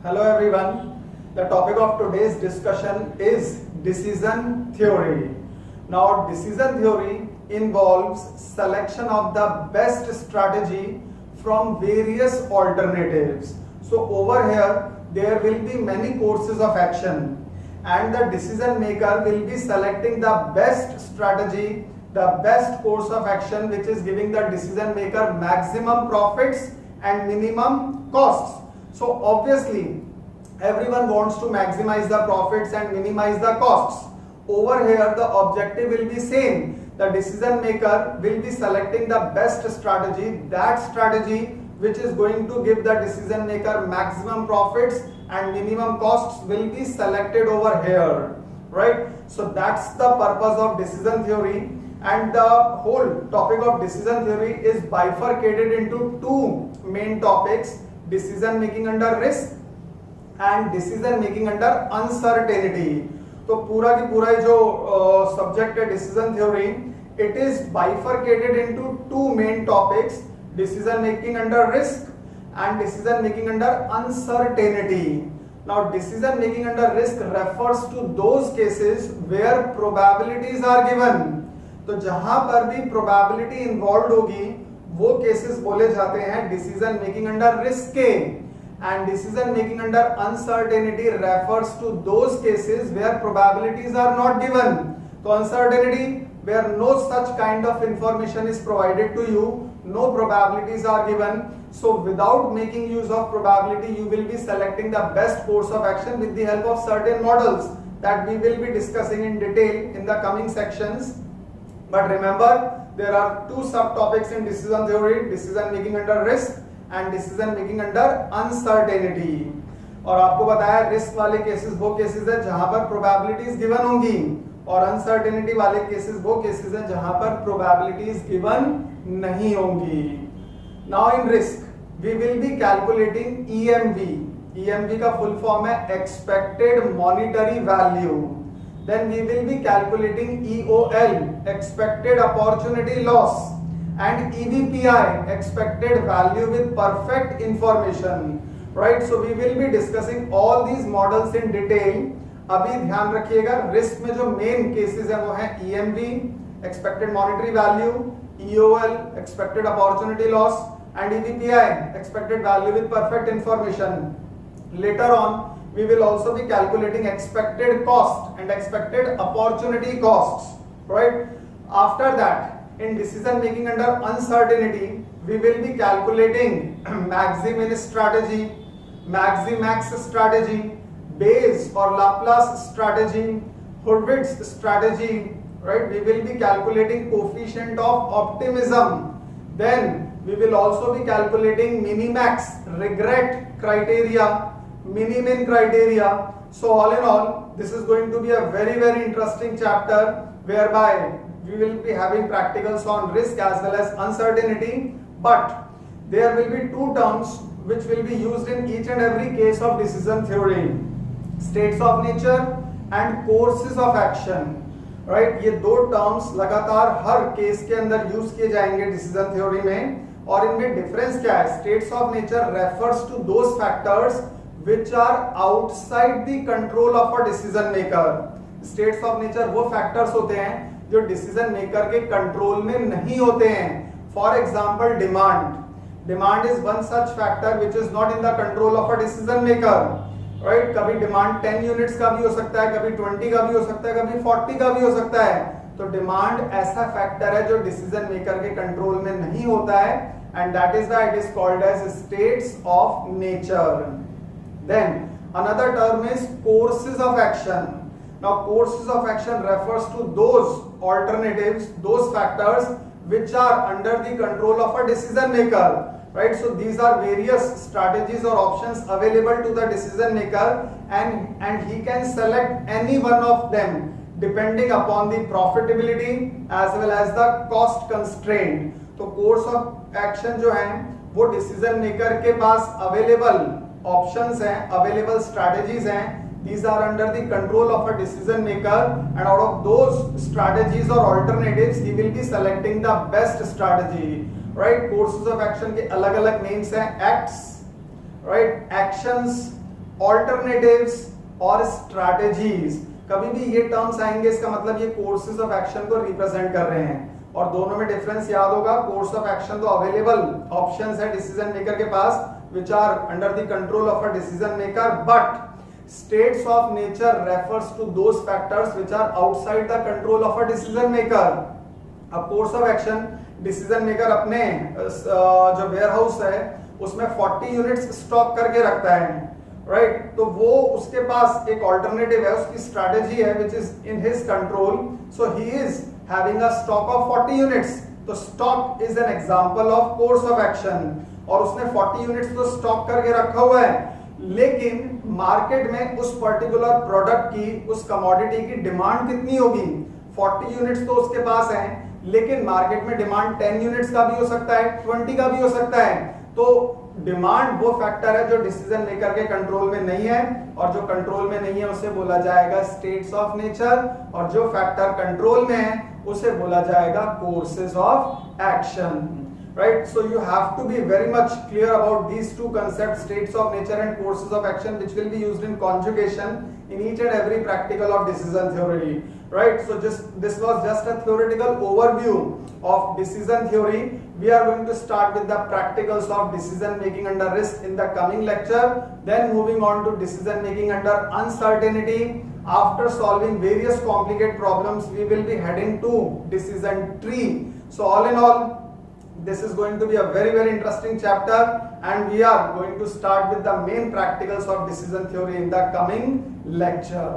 Hello everyone. The topic of today's discussion is decision theory. Now, decision theory involves selection of the best strategy from various alternatives. So over here there will be many courses of action and the decision maker will be selecting the best strategy, the best course of action which is giving the decision maker maximum profits and minimum costs. So obviously everyone wants to maximize the profits and minimize the costs. Over here the objective will be same. The decision maker will be selecting the best strategy, that strategy which is going to give the decision maker maximum profits and minimum costs will be selected over here, right? So that's the purpose of decision theory, and the whole topic of decision theory is bifurcated into two main topics: decision making under risk and decision making under uncertainty. तो पूरा की पूरा जो subject है decision theory, it is bifurcated into two main topics: decision making under risk and decision making under uncertainty. Now decision making under risk refers to those cases where probabilities are given. तो जहां पर भी probability involved होगी वो cases बोले जाते हैं decision making under risk के, and decision making under uncertainty refers to those cases where probabilities are not given. So uncertainty, where no such kind of information is provided to you, no probabilities are given. So without making use of probability, you will be selecting the best course of action with the help of certain models that we will be discussing in detail in the coming sections. But remember, there are two subtopics in decision theory: decision making under risk and decision making under uncertainty. और आपको बताया risk वाले cases वो cases है जहां पर probabilities given होंगी, और अनसर्टेनिटी वाले केसेस वो केसेस है जहां पर प्रोबेबिलिटीज गिवन नहीं होंगी. Now in risk we will be calculating EMV. EMV का फुल फॉर्म है expected monetary value. Then we will be calculating EOL, expected opportunity loss, and EVPI, expected value with perfect information, right? So we will be discussing all these models in detail. अभी ध्यान रखिएगा, risk में जो main cases है वो है EMV, expected monetary value, EOL, expected opportunity loss, and EVPI, expected value with perfect information. Later on we will also be calculating expected cost and expected opportunity costs, right? After that, in decision making under uncertainty, we will be calculating maximin strategy, maximax strategy, Bayes or Laplace strategy, Hurwitz strategy, right? We will be calculating coefficient of optimism. Then we will also be calculating minimax regret criteria, minimin criteria. So all in all, this is going to be a very interesting chapter whereby we will be having practicals on risk as well as uncertainty, but there will be two terms which will be used in each and every case of decision theory: states of nature and courses of action, right? ये दो terms लगातार हर case के अंदर use किए जाएंगे decision theory में, और इनमें डिफरेंस क्या है? States of nature refers to those factors which are outside the control of a decision maker. States of nature वो फैक्टर्स होते हैं जो डिसीजन मेकर के कंट्रोल में नहीं होते हैं. For example demand is one such factor which is not in the control of a decision maker, right? कभी डिमांड 10 यूनिट्स का भी हो सकता है, कभी 20 का भी हो सकता है, कभी 40 का भी हो सकता है. तो डिमांड ऐसा फैक्टर है जो डिसीजन मेकर के कंट्रोल में नहीं होता है, and that is why it is called as states of nature. Then another term is courses of action. Now courses of action refers to those alternatives, those factors which are under the control of a decision maker, right? So these are various strategies or options available to the decision maker, and he can select any one of them depending upon the profitability as well as the cost constraint. तो course of action जो है वो decision maker के पास available options हैं, available strategies हैं. These are under the control of a decision maker, and out of those strategies or alternatives he will be selecting the best strategy, right? Courses of action के अलग अलग names हैं: acts, right? Actions, alternatives और strategies, कभी भी ये terms आएंगे इसका मतलब ये कोर्सेज ऑफ एक्शन को रिप्रेजेंट कर रहे हैं, और दोनों में डिफरेंस याद होगा। कोर्स ऑफ एक्शन तो अवेलेबल ऑप्शंस है डिसीजन मेकर के पास which are under the control of a decision maker, but states of nature refers to those factors which are outside the control of a decision maker. अब course of action decision maker अपने जो warehouse है उसमें 40 units stock करके रखता है, right? तो वो उसके पास एक ऑल्टरनेटिव है, उसकी स्ट्रेटेजी है which is in his control, so he is having a stock of 40 units. तो stock is an example of course of action, और उसने 40 यूनिट्स तो स्टॉक करके रखा हुआ है, लेकिन मार्केट में उस पर्टिकुलर प्रोडक्ट की, उस कमोडिटी की डिमांड कितनी होगी? 40 यूनिट्स तो उसके पास हैं, लेकिन मार्केट में डिमांड 10 यूनिट्स का भी हो सकता है, 20 का भी हो सकता है। तो डिमांड वो फैक्टर है जो डिसीजन मेकर के कंट्रोल में नहीं है, और जो कंट्रोल में नहीं है उसे बोला जाएगा स्टेट्स ऑफ नेचर, और जो फैक्टर कंट्रोल में है उसे बोला जाएगा courses of action, right? So you have to be very much clear about these two concepts, states of nature and courses of action, which will be used in conjugation in each and every practical of decision theory, right? So this was just a theoretical overview of decision theory. We are going to start with the practicals of decision making under risk in the coming lecture, then moving on to decision making under uncertainty. After solving various complicated problems, we will be heading to decision tree. So all in all, this is going to be a very interesting chapter, and we are going to start with the main practicals of decision theory in the coming lecture.